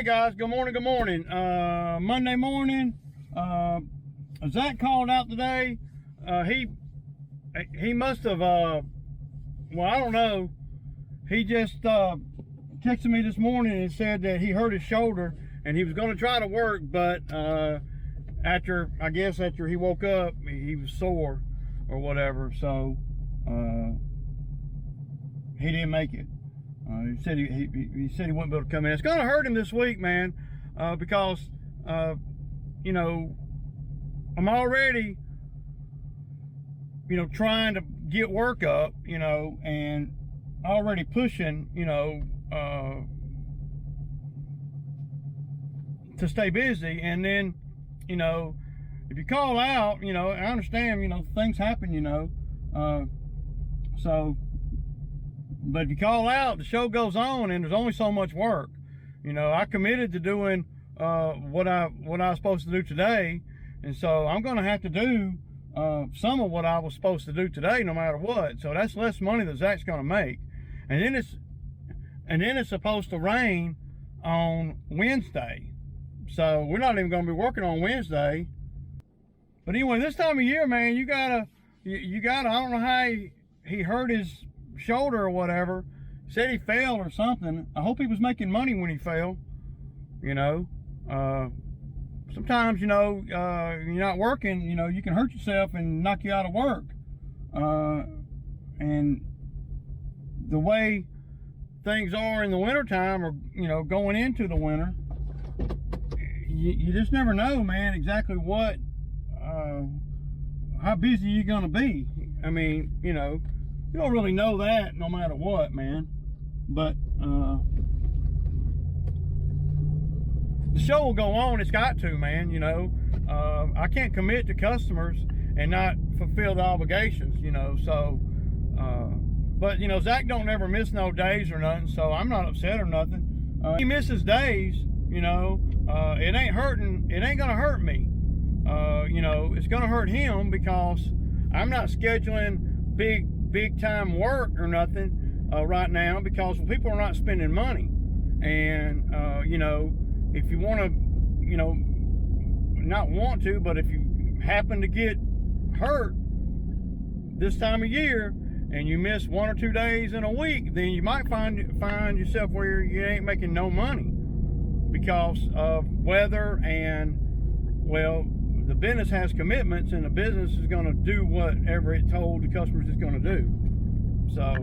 Hey guys, good morning, good morning. Monday morning, Zach called out today. He must have, well, I don't know. He just texted me this morning and said that he hurt his shoulder and he was going to try to work, but after he woke up, he was sore or whatever, so he didn't make it. He said he said he wouldn't be able to come in. It's going to hurt him this week, man, because you know, I'm already, you know, trying to get work up, you know, and already pushing, you know, to stay busy. And then, you know, if you call out, you know, I understand, you know, things happen, you know, so. But if you call out, the show goes on, and there's only so much work. You know, I committed to doing what I was supposed to do today, and so I'm going to have to do some of what I was supposed to do today, no matter what. So that's less money that Zach's going to make. And then it's supposed to rain on Wednesday, so we're not even going to be working on Wednesday. But anyway, this time of year, man, you gotta. I don't know how he hurt his shoulder or whatever. Said he fell or something. I hope he was making money when he fell. You know, sometimes, you know, you're not working, you know, you can hurt yourself and knock you out of work. And the way things are in the wintertime, or, you know, going into the winter, you just never know, man, exactly what, how busy you're gonna be. I mean, you know, you don't really know that no matter what, man. But the show will go on. It's got to, man. You know, I can't commit to customers and not fulfill the obligations, you know. So, but, you know, Zach don't ever miss no days or nothing, so I'm not upset or nothing. He misses days, you know. It ain't gonna hurt me. You know, it's gonna hurt him because I'm not scheduling big time work or nothing right now, because people are not spending money. And you know, if you want to, you know, not want to, but if you happen to get hurt this time of year and you miss 1 or 2 days in a week, then you might find yourself where you ain't making no money because of weather. And, well, the business has commitments, and the business is going to do whatever it told the customers it's going to do. So,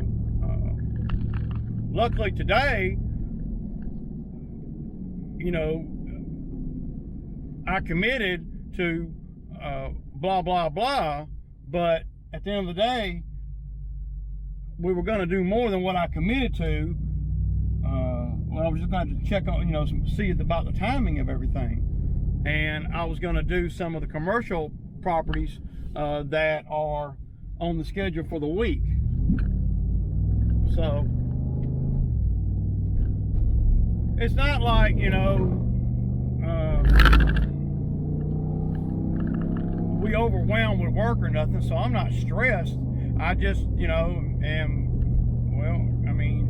luckily today, you know, I committed to blah, blah, blah, but at the end of the day, we were going to do more than what I committed to. Well, I was just going to check on, you know, see about the timing of everything. And I was going to do some of the commercial properties that are on the schedule for the week. So it's not like, you know, we overwhelmed with work or nothing, so I'm not stressed. I just, you know, well, I mean,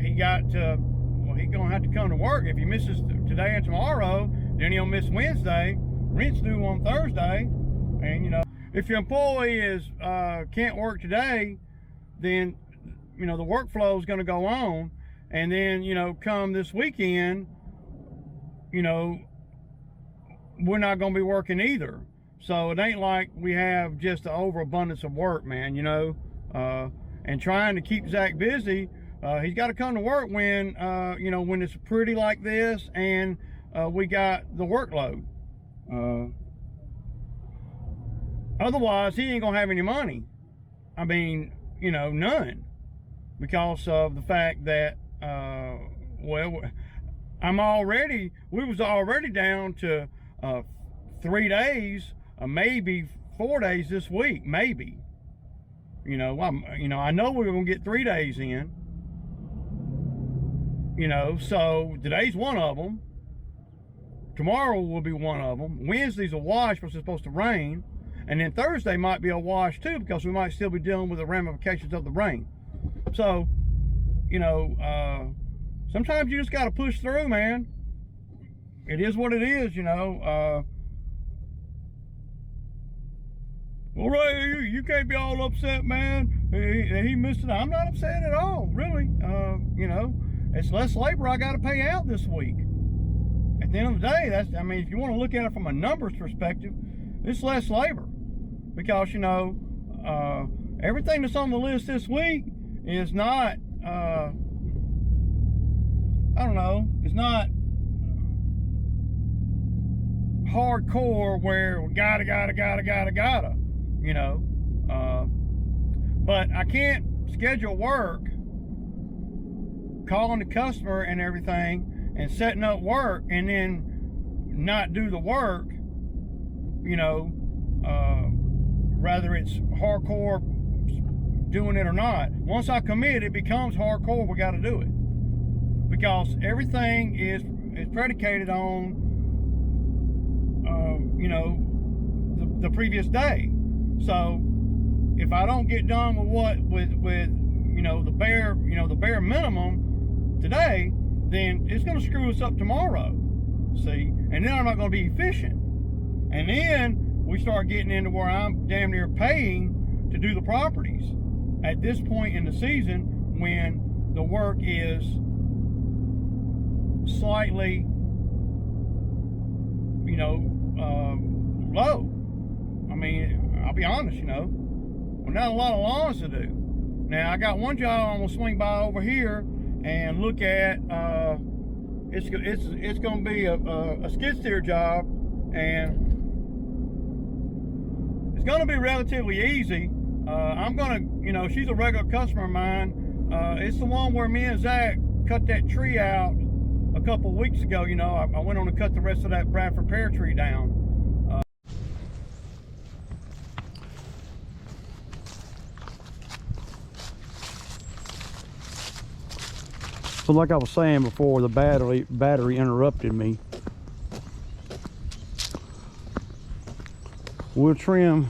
he's gonna have to come to work. If he misses today and tomorrow, then he'll miss Wednesday. Rent's due on Thursday. And, you know, if your employee can't work today, then, you know, the workflow is going to go on. And then, you know, come this weekend, you know, we're not going to be working either. So it ain't like we have just an overabundance of work, man, you know. And trying to keep Zach busy, he's got to come to work when, you know, when it's pretty like this and we got the workload. Otherwise, he ain't gonna have any money. I mean, you know, none, because of the fact that, well, we was already down to 3 days, maybe 4 days this week, maybe. You know, I know we're gonna get 3 days in. You know, so today's one of them. Tomorrow will be one of them. Wednesday's a wash because it's supposed to rain. And then Thursday might be a wash too, because we might still be dealing with the ramifications of the rain. So, you know, sometimes you just got to push through, man. It is what it is, you know. Well, Ray, you can't be all upset, man. He missed it. I'm not upset at all, really. You know, it's less labor I got to pay out this week. At the end of the day, I mean, if you want to look at it from a numbers perspective, it's less labor. Because, you know, everything that's on the list this week is not, I don't know, it's not hardcore where gotta, you know. But I can't schedule work, calling the customer and everything, and setting up work, and then not do the work, you know, whether it's hardcore doing it or not. Once I commit, it becomes hardcore. We got to do it, because everything is predicated on, you know, the previous day. So if I don't get done with you know, the bare minimum today, then it's going to screw us up tomorrow. See, and then I'm not going to be efficient, and then we start getting into where I'm damn near paying to do the properties at this point in the season, when the work is slightly, you know, low. I mean, I'll be honest, you know, well, not a lot of lawns to do. Now I got one job I'm gonna swing by over here and look at. It's gonna be a skid steer job, and it's gonna be relatively easy. I'm gonna, you know, she's a regular customer of mine. It's the one where me and Zach cut that tree out a couple weeks ago. You know, I went on to cut the rest of that Bradford pear tree down. So like I was saying before, the battery interrupted me. We'll trim,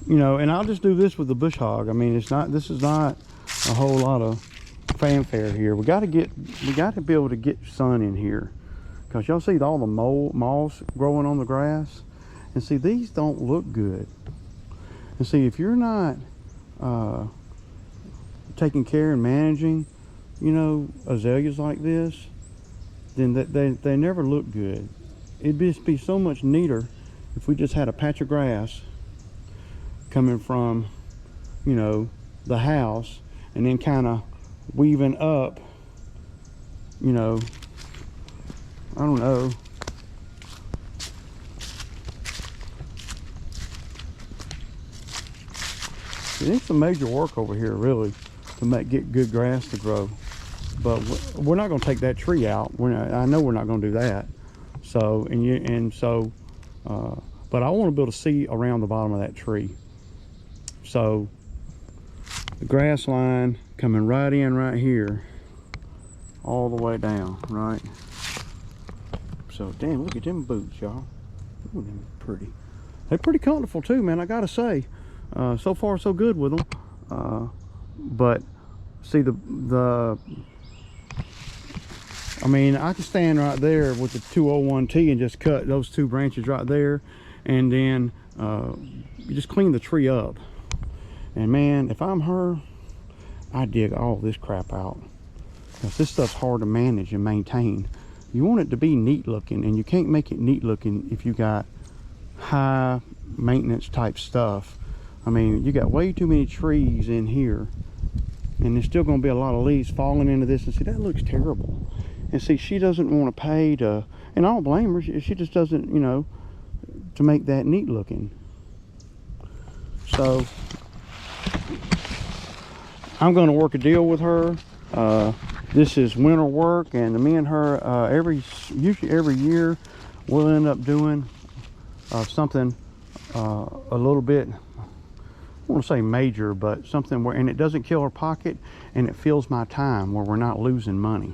you know, and I'll just do this with the bush hog. I mean, this is not a whole lot of fanfare here. We got to be able to get sun in here, because y'all see all the moss growing on the grass, and see, these don't look good. And see, if you're not taking care and managing, you know, azaleas like this, then they never look good. It'd just be so much neater if we just had a patch of grass coming from, you know, the house, and then kind of weaving up, you know, I don't know, it needs some major work over here, really, to get good grass to grow. But we're not going to take that tree out. I know we're not going to do that. So but I want to be able to see around the bottom of that tree. So the grass line coming right in right here, all the way down, right? So damn, look at them boots, y'all. Ooh, they're pretty. They're pretty comfortable too, man, I gotta say. So far so good with them. But see, I mean, I can stand right there with the 201T and just cut those two branches right there, and then you just clean the tree up. And man, if I'm her, I dig all this crap out, because this stuff's hard to manage and maintain. You want it to be neat looking, and you can't make it neat looking if you got high maintenance type stuff. I mean, you got way too many trees in here, and there's still going to be a lot of leaves falling into this. And see, that looks terrible. And see, she doesn't want to pay to, and I don't blame her, she just doesn't, you know, to make that neat looking. So I'm going to work a deal with her. This is winter work, and me and her, usually every year we'll end up doing something a little bit, I want to say major, but something where, and it doesn't kill her pocket, and it fills my time where we're not losing money.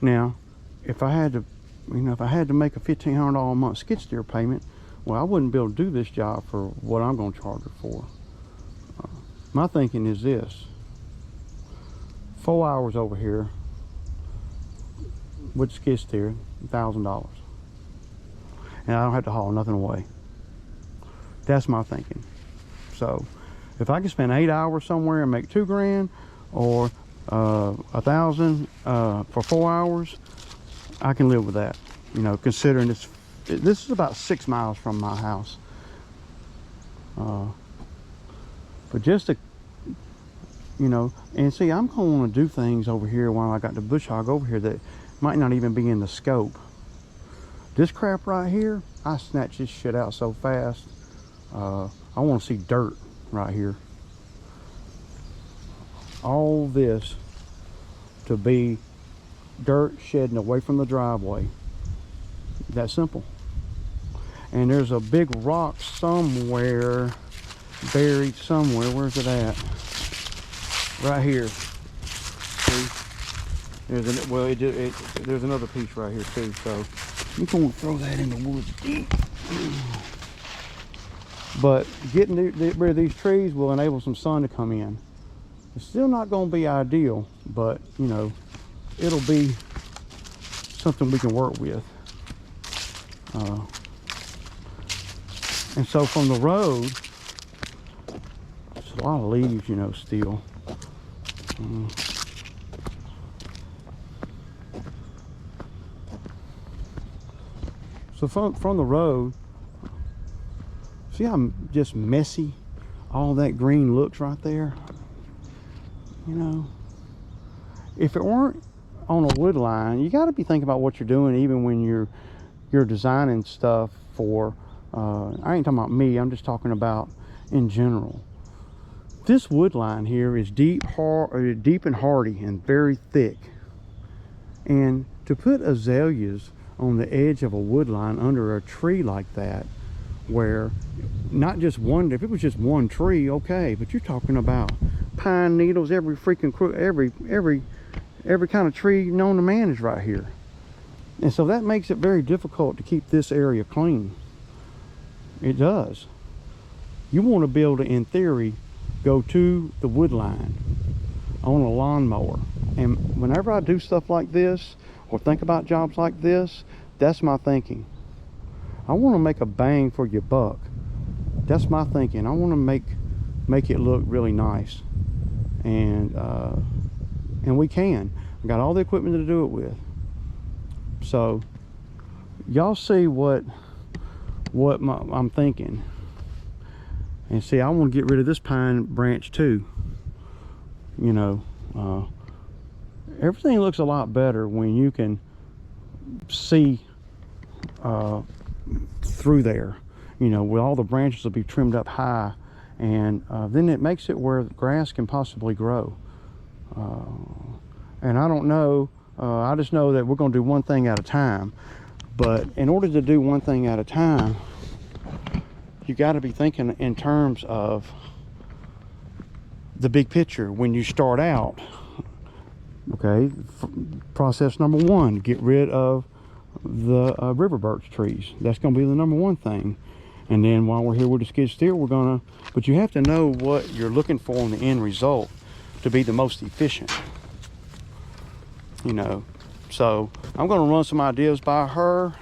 Now, if I had to, you know, if I had to make a $1,500 a month skid steer payment, well, I wouldn't be able to do this job for what I'm going to charge her for. My thinking is this: 4 hours over here with skid steer, $1,000. And I don't have to haul nothing away. That's my thinking. So if I can spend 8 hours somewhere and make $2 grand, or 1,000 for 4 hours, I can live with that. You know, considering this is about 6 miles from my house. But just to, you know, and see, I'm gonna want to do things over here while I got the bush hog over here that might not even be in the scope. This crap right here, I snatch this shit out so fast. I want to see dirt right here. All this to be dirt shedding away from the driveway. That simple. And there's a big rock somewhere, buried somewhere. Where's it at? Right here. See? There's another piece right here too. So you're gonna throw that in the woods. But getting rid of these trees will enable some sun to come in. It's still not going to be ideal, but you know, it'll be something we can work with. And so from the road, it's a lot of leaves, you know, still. So from the road, see how just messy all that green looks right there? You know, if it weren't on a wood line, you got to be thinking about what you're doing, even when you're designing stuff for, I ain't talking about me, I'm just talking about in general. This wood line here is deep and hardy and very thick. And to put azaleas on the edge of a wood line under a tree like that, where not just one, if it was just one tree, okay, but you're talking about pine needles, every freaking every kind of tree known to man is right here. And so that makes it very difficult to keep this area clean. It does. You want to be able to, in theory, go to the wood line on a lawnmower. And whenever I do stuff like this or think about jobs like this, that's my thinking. I want to make a bang for your buck. That's my thinking. I want to make it look really nice, and we can. I got all the equipment to do it with. So y'all see what I'm thinking, and see, I want to get rid of this pine branch too. You know, everything looks a lot better when you can see through there. You know, with all the branches will be trimmed up high, and then it makes it where grass can possibly grow. And I don't know, I just know that we're going to do one thing at a time. But in order to do one thing at a time, you got to be thinking in terms of the big picture when you start out. Okay, process number one, get rid of the river birch trees. That's going to be the number one thing. And then while we're here with the skid steer, we're gonna, but you have to know what you're looking for in the end result to be the most efficient. You know, so I'm gonna run some ideas by her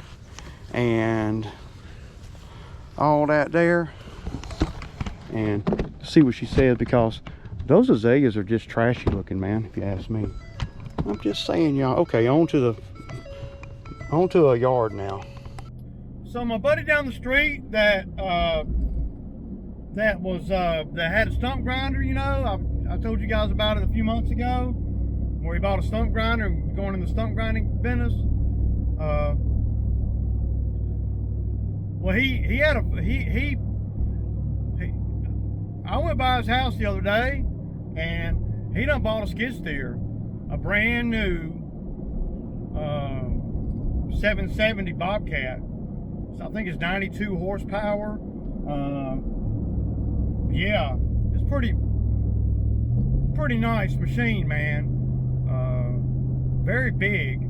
and all that there and see what she says, because those azaleas are just trashy looking, man, if you ask me. I'm just saying, y'all. Okay, on to a yard now. So my buddy down the street that had a stump grinder, you know, I told you guys about it a few months ago, where he bought a stump grinder and was going in the stump grinding business. Well, I went by his house the other day, and he done bought a skid steer, a brand new 770 Bobcat. I think it's 92 horsepower. Yeah, it's pretty nice machine, man. Very big.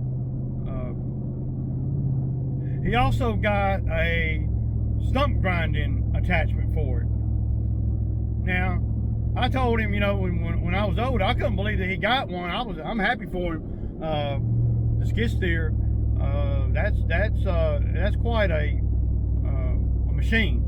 He also got a stump grinding attachment for it. Now, I told him, you know, when I was older, I couldn't believe that he got one. I'm happy for him. The skid steer, that's quite a machine.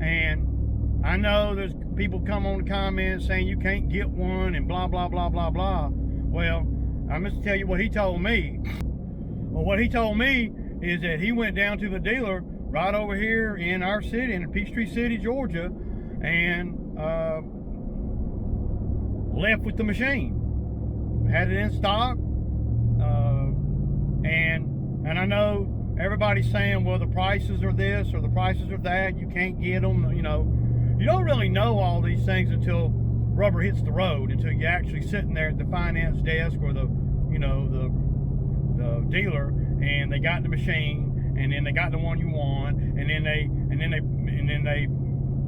And I know there's people come on the comments saying you can't get one and blah blah blah blah blah. Well, I'm just tell you what he told me. Well, what he told me is that he went down to the dealer right over here in our city, in Peachtree City, Georgia, and left with the machine. Had it in stock, and I know everybody's saying, well, the prices are this or the prices are that. You can't get them. You know, you don't really know all these things until rubber hits the road, until you're actually sitting there at the finance desk or the, you know, the dealer, and they got the machine, and then they got the one you want, and then they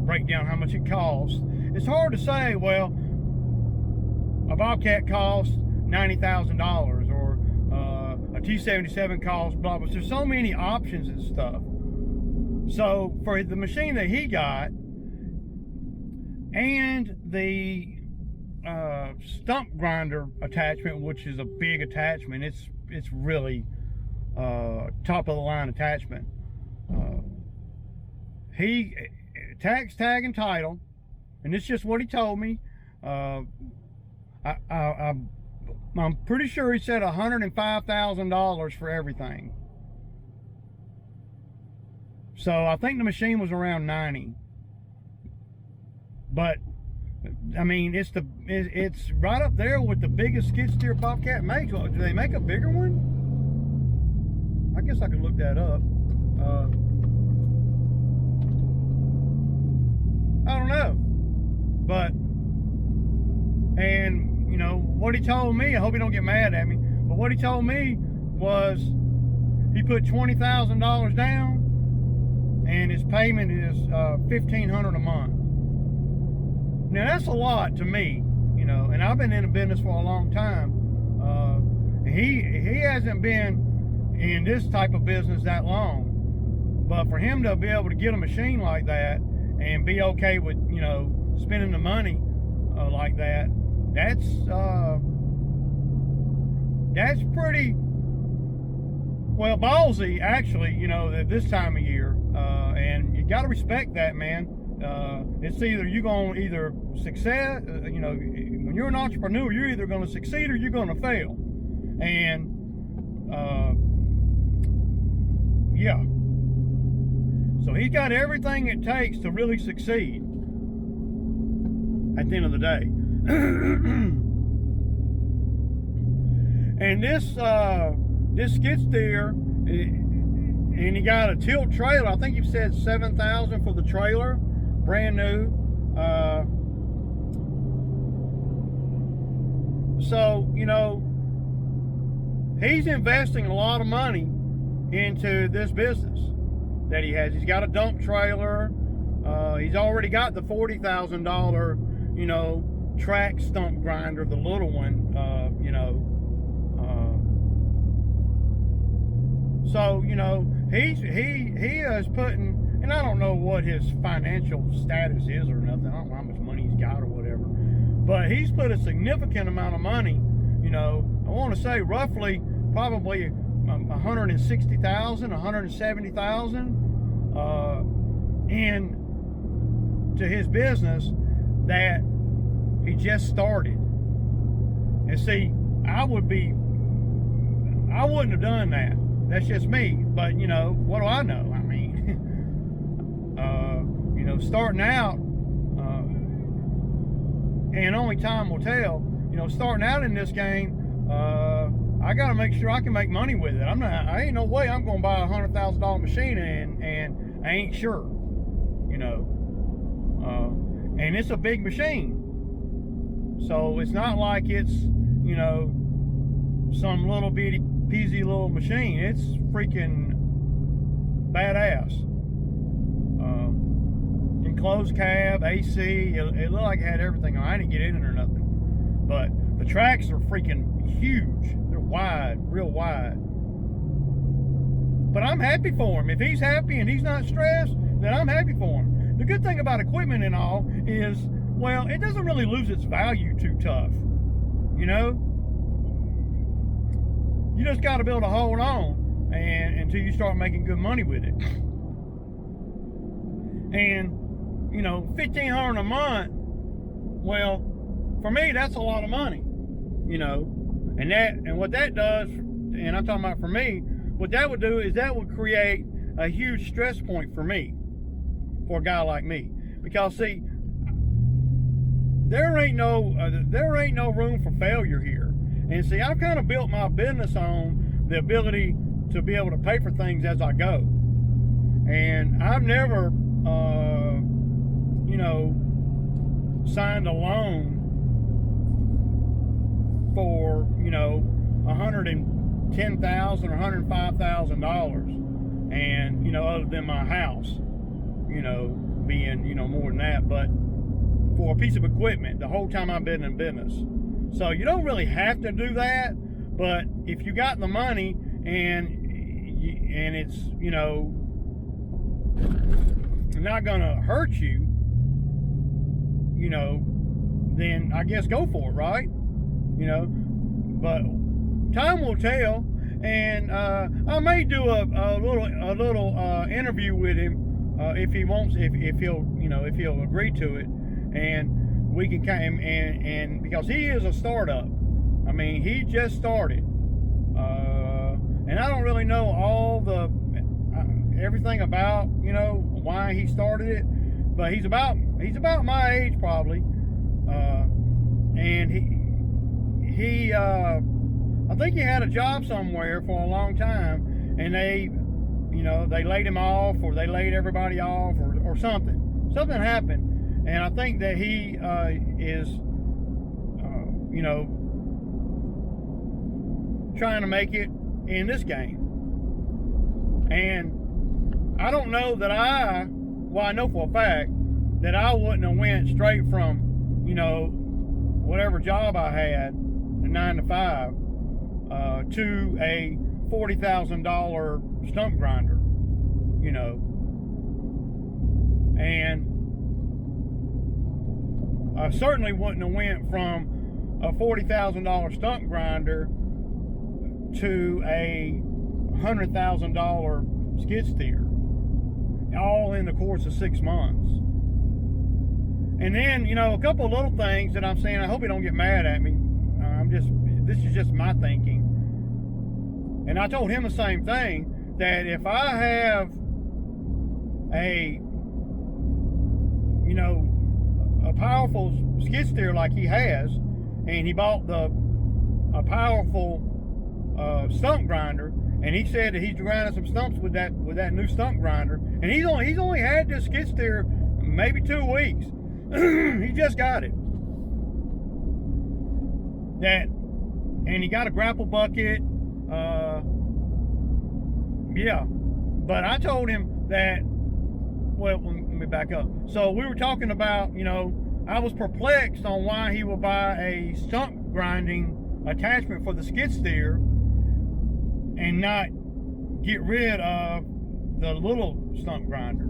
break down how much it costs. It's hard to say, well, a Bobcat costs $90,000 or a T77 costs blah blah. There's so many options and stuff. So for the machine that he got and the stump grinder attachment, which is a big attachment, it's really top of the line attachment. He tax, tag, and title, and it's just what he told me. I'm pretty sure he said $105,000 for everything. So I think the machine was around 90. But I mean, it's right up there with the biggest skid steer Bobcat makes. Do they make a bigger one? I guess I could look that up. I don't know. But, and you know what he told me, I hope he don't get mad at me, but what he told me was he put $20,000 down and his payment is $1,500 a month. Now that's a lot to me, you know, and I've been in the business for a long time. He hasn't been in this type of business that long, but for him to be able to get a machine like that and be okay with, you know, spending the money like that, that's pretty, well, ballsy actually, you know, at this time of year, and you got to respect that, man. It's either you're going to either success, you know, when you're an entrepreneur, you're either going to succeed or you're going to fail. And yeah, so he's got everything it takes to really succeed at the end of the day. And this skid steer, and he got a tilt trailer. I think you said $7,000 for the trailer, brand new. So, you know, he's investing a lot of money into this business that he has. He's got a dump trailer. He's already got the $40,000, you know, track stump grinder, the little one, you know. So, you know, he is putting, and I don't know what his financial status is or nothing. I don't know how much money he's got or whatever, but he's put a significant amount of money, you know, I want to say roughly probably $160,000, $170,000 into his business that he just started. And see, I wouldn't have done that. That's just me. But you know, what do I know? I mean, you know, starting out, and only time will tell. You know, starting out in this game, I got to make sure I can make money with it. I ain't no way I'm going to buy a $100,000 machine and I ain't sure. You know, and it's a big machine. So it's not like it's, you know, some little bitty peasy little machine. It's freaking badass. Enclosed cab, AC, it looked like it had everything on. I didn't get in it or nothing. But the tracks are freaking huge. They're wide, real wide. But I'm happy for him. If he's happy and he's not stressed, then I'm happy for him. The good thing about equipment and all is Well, it doesn't really lose its value too tough. You know? You just got to be able to hold on until you start making good money with it. And, you know, $1,500 a month, well, for me, that's a lot of money, you know. And what that does, and I'm talking about for me, what that would do is that would create a huge stress point for me, for a guy like me. Because, see, there ain't no room for failure here. And see, I've kind of built my business on the ability to be able to pay for things as I go. And I've never, you know, signed a loan for, you know, $110,000 or $105,000, and, you know, other than my house, you know, being, you know, more than that, but for a piece of equipment the whole time I've been in business. So you don't really have to do that, but if you got the money and it's, you know, not gonna hurt you, you know, then I guess go for it, right? You know, but time will tell, and I may do a little interview with him if he wants, if he'll, you know, if he'll agree to it, and we can kind of, and because he is a startup. I mean, he just started, and I don't really know all the everything about, you know, why he started it, but he's about my age probably, and he I think he had a job somewhere for a long time, and they, you know, they laid him off, or they laid everybody off, or something happened, and I think that he is you know, trying to make it in this game. And I don't know that I know for a fact that I wouldn't have went straight from, you know, whatever job I had, a 9 to 5, to a $40,000 stump grinder, you know. And I certainly wouldn't have went from a $40,000 stump grinder to a $100,000 skid steer, all in the course of 6 months. And then, you know, a couple of little things that I'm saying, I hope he don't get mad at me. This is just my thinking. And I told him the same thing, that if I have a, you know, a powerful skid steer like he has, and he bought a powerful stump grinder, and he said that he's grinding some stumps with that new stump grinder, and he's only had this skid steer maybe 2 weeks. He just got it. And he got a grapple bucket. Yeah, but I told him that. Well, let me back up. So we were talking about, you know, I was perplexed on why he would buy a stump grinding attachment for the skid steer and not get rid of the little stump grinder.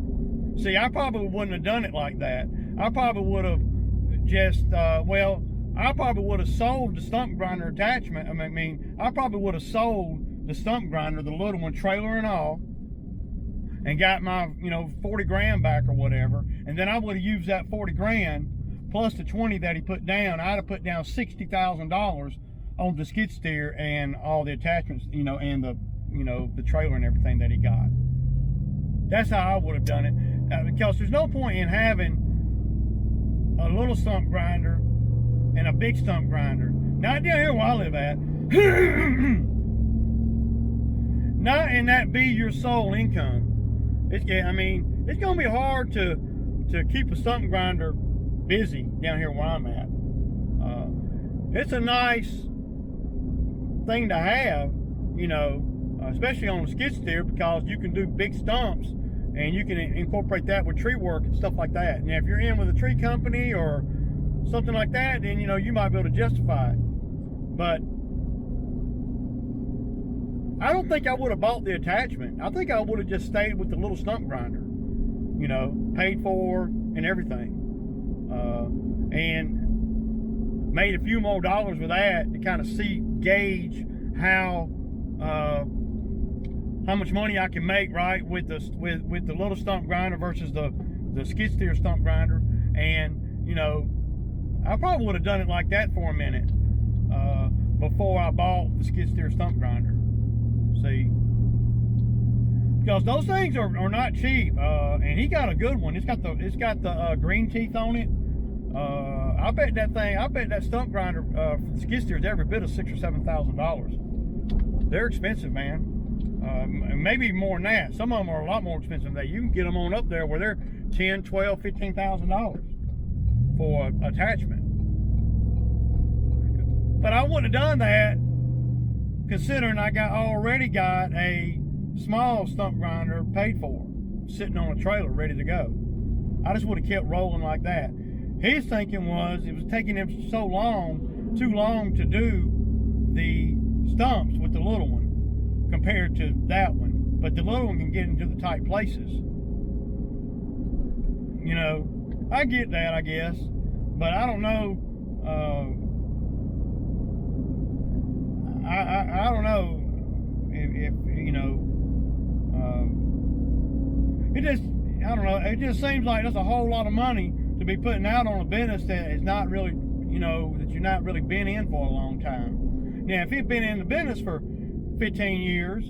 See, I probably wouldn't have done it like that. I probably would have just, I probably would have sold the stump grinder attachment. I mean, I probably would have sold the stump grinder, the little one, trailer and all, and got my, you know, 40 grand back or whatever. And then I would have used that 40 grand plus the 20 that he put down. I'd have put down $60,000 on the skid steer and all the attachments, you know, and the, you know, the trailer and everything that he got. That's how I would have done it, because there's no point in having a little stump grinder and a big stump grinder. Not down here where I live at. Not in that be your sole income. It's going to be hard to keep a stump grinder busy down here where I'm at. It's a nice thing to have, you know, especially on a skid steer, because you can do big stumps and you can incorporate that with tree work and stuff like that. And if you're in with a tree company or something like that, then, you know, you might be able to justify it. But I don't think I would have bought the attachment. I think I would have just stayed with the little stump grinder, you know, paid for and everything. and made a few more dollars with that to kind of gauge how much money I can make, right, with the little stump grinder versus the skid steer stump grinder. And you know, I probably would have done it like that for a minute before I bought the skid steer stump grinder. See, because those things are not cheap, and he got a good one. It's got the green teeth on it. I bet that stump grinder for the skid steer is every bit of $6,000 or $7,000. They're expensive, man. Maybe more than that. Some of them are a lot more expensive than that. You can get them on up there where they're $10,000, $12,000, $15,000 for attachment. But I wouldn't have done that, considering I already got a small stump grinder paid for, sitting on a trailer ready to go. I just would have kept rolling like that. His thinking was it was taking him too long to do the stumps with the little one compared to that one. But the little one can get into the tight places. You know, I get that, I guess, but I don't know. I don't know if you know. I don't know. It just seems like that's a whole lot of money to be putting out on a business that is not really, you know, that you're not really been in for a long time. Now, if you've been in the business for 15 years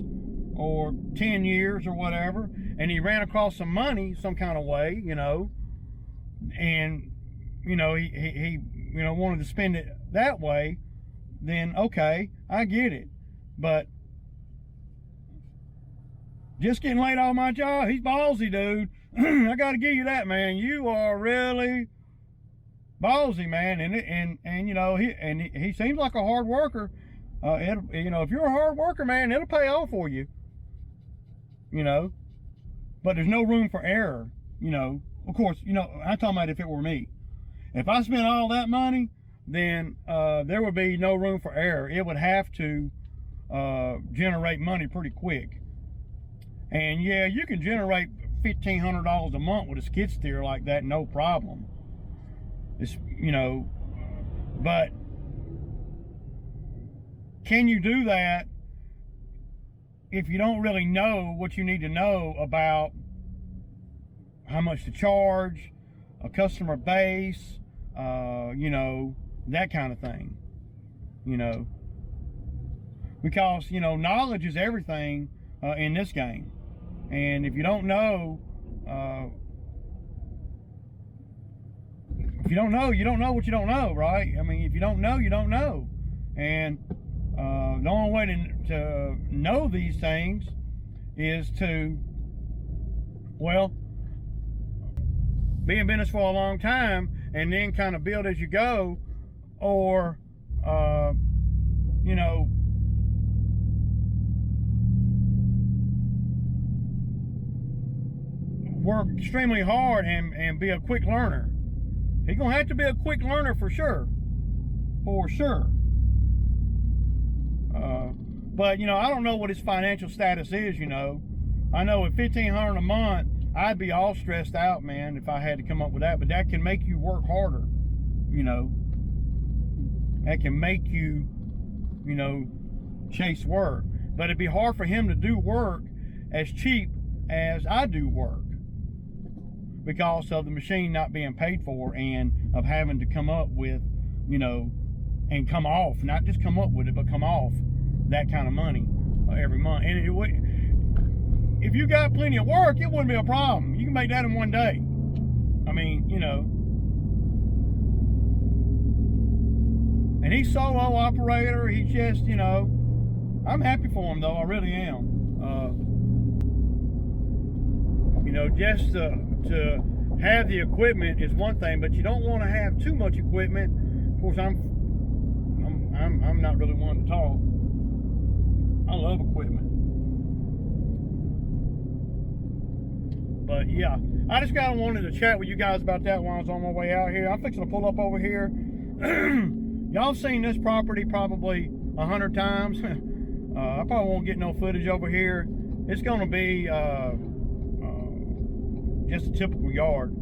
or 10 years or whatever, and he ran across some money some kind of way, you know, and you know he you know wanted to spend it that way, then okay, I get it. But just getting laid off my job, he's ballsy, dude. I got to give you that, man. You are really ballsy, man. And you know, he seems like a hard worker. You know, if you're a hard worker, man, it'll pay off for you. You know, but there's no room for error. You know, of course, you know, I'm talking about if it were me. If I spent all that money, then there would be no room for error. It would have to generate money pretty quick. And yeah, you can generate $1,500 a month with a skid steer like that, no problem. It's, you know, but can you do that if you don't really know what you need to know about how much to charge, a customer base, you know, that kind of thing, you know, because, you know, knowledge is everything in this game. And if you don't know, you don't know what you don't know, right? I mean, if you don't know, you don't know. And the only way to know these things is to, well, be in business for a long time and then kind of build as you go, or, you know, work extremely hard and be a quick learner. He's gonna have to be a quick learner for sure. But you know, I don't know what his financial status is. You know, I know at $1,500 a month, I'd be all stressed out, man, if I had to come up with that. But that can make you work harder. You know, that can make you, you know, chase work. But it'd be hard for him to do work as cheap as I do work, because of the machine not being paid for and of having to come up with, you know, and come off, not just come up with it, but come off that kind of money every month. And it would, if you got plenty of work, it wouldn't be a problem. You can make that in one day. I mean, you know. And he's solo operator. He's just, you know, I'm happy for him though. I really am. You know, just to have the equipment is one thing, but you don't want to have too much equipment. Of course, I'm not really one to talk. I love equipment. But yeah, I just kind of wanted to chat with you guys about that while I was on my way out here. I'm fixing to pull up over here. Y'all seen this property probably 100 times. I probably won't get no footage over here. It's going to be just a typical yard.